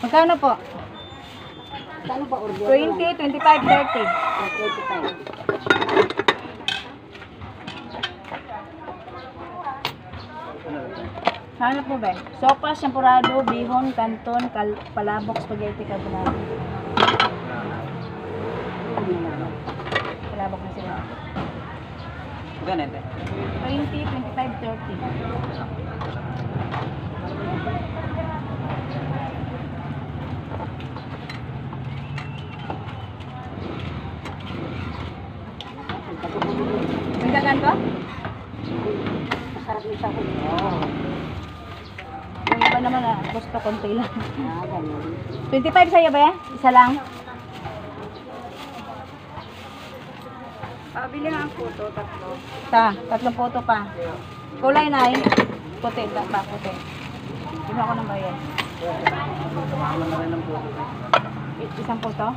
Magkano po? Saan pa order? 20, 25, 30. 25. Ano po ba? Sopas, champurado, bihon, canton, palabok, spaghetti, carbonara. Palabok na sila. Ganito. 20, 25, 30. Magdagan ko? Masarap yung sahog. Yung iba naman gusto konti lang. Ganun. 25 sa'yo ba? Isa lang? Pabili nga ang photo, tatlo. Tatlong photo pa. Kulay na puti. Puti. Hindi ako nang bayad. Isang photo?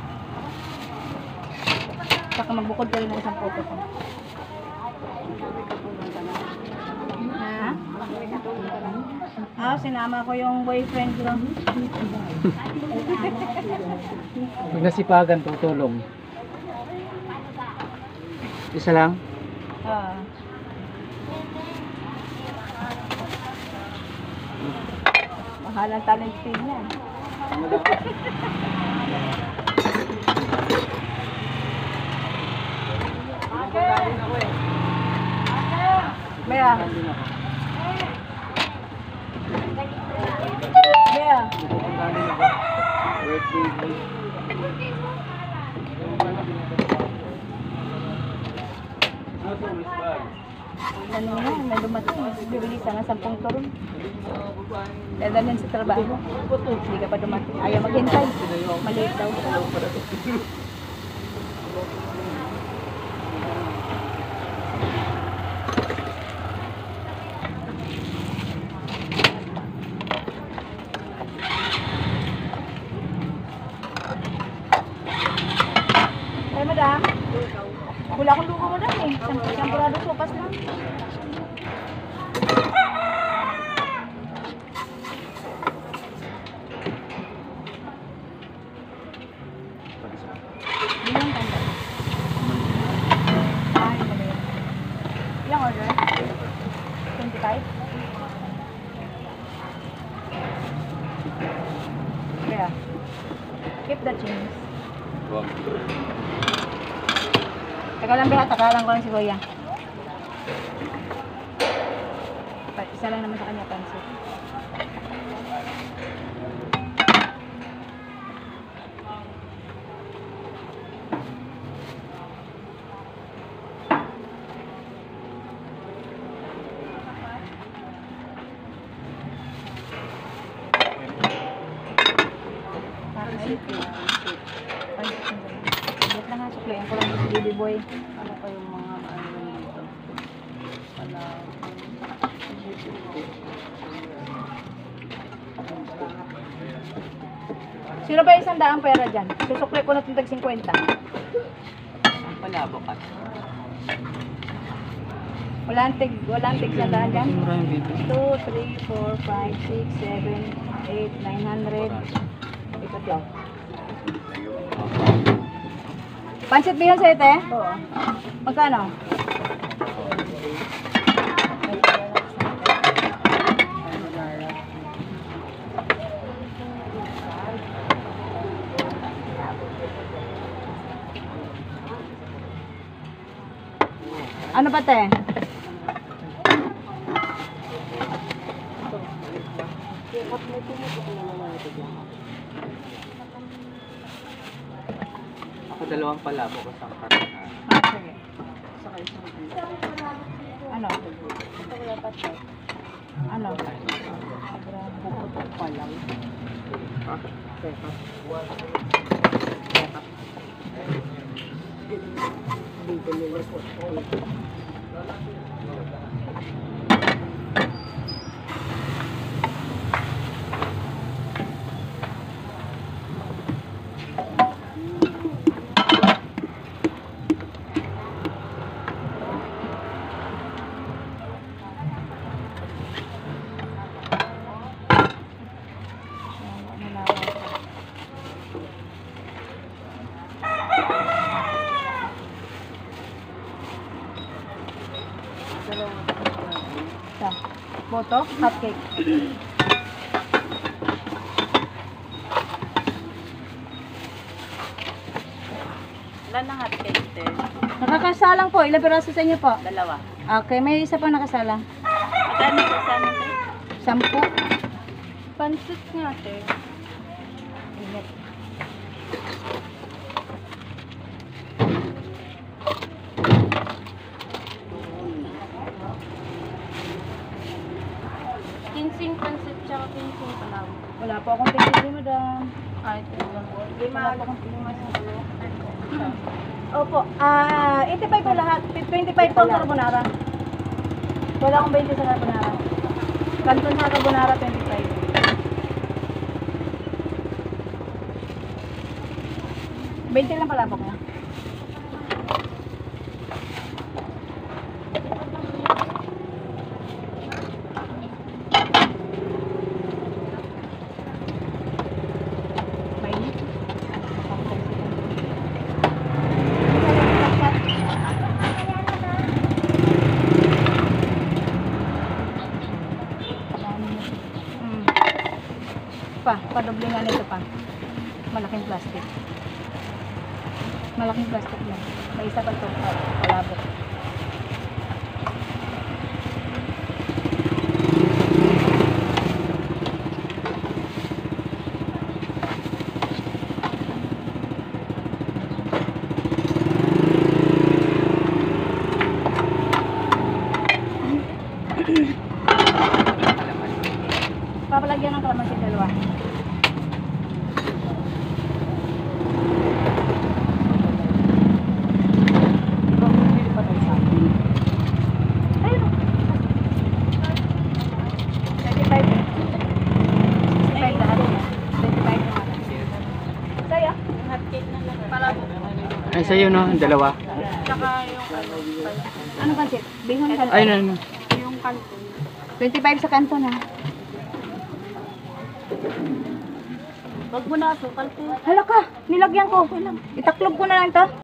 Saka magbukod ka rin ng isang photo ko. Ha? Sinama ko yung boyfriend ko. Pag nasipagan, tutulong. Isa lang? Mahal ang talent fee niya. Maya. Maya. Ano nga, may dumating. Bibili sana 10 turon. Dadalhin sa trabaho. Hindi ka pa dumating. Ayaw maghintay. Maliit daw. Ay, madam. Wala akong lugo mo dami. Sampurado sopas lang. Ilang tanda? Ay, ano ba yun? Ilang order? 25? Kaya, keep the change. Teka lang ba, takalan ko lang si Kuya. Isa lang naman sa kanya pansit. Wait lang nga, suklayan ko lang si Baby Boy. Ano pa yung mga ano dito? Wala. Sino ba 100 pera dyan? Susuklay ko na itong tag 50. Ang palabok ka. Walang tig 100 dyan. Maraming bito. 2, 3, 4, 5, 6, 7, 8, 900. Ikot lang. Pansit bihon sa'yo, te? Oo. Magkano? Ano pa, te? Ako dalawang palabok ko sa karanahan. Sige. Saka isang Ano? ito wala pa siya. Ano? Bukot pa lang. Teka. Dito nila po. Boto, hotcake. Ilan ang hotcake, te? Nakakasalang po. Ilang piraso sa inyo po? Dalawa. Okay, may isa pa nakasala. Magkano sa sana, te? 10. Pansit nga, te. Init. Kinsing pansit, tsaka kinsing palaw. Wala po akong pinili, madam. Ay, ito lang po. Wala po akong pinili. Opo, 85 po lahat. 25 po carbonara. Wala akong 20 sa carbonara. Canton sa carbonara, 25. $20 lang pala po kaya. Mainit. Padoble nga nito pa. Malaking plastic. Malaking plastic lang. May isa pa ito. Palabok. Papalagyan ng kalamansi dalawa. Ayun o. 35. 65 lahat. 25 lahat. Saya? Hotcake na lang. Palaw. Ay, sa'yo no, ang dalawa. Tsaka yung ano, Ano pansit? Bihon ka. Ay, no. yung kanton. 25 sa kanto na. Wag mo na, sukal, te. Hala ka, nilagyan ko. Itaklob ko na lang ito.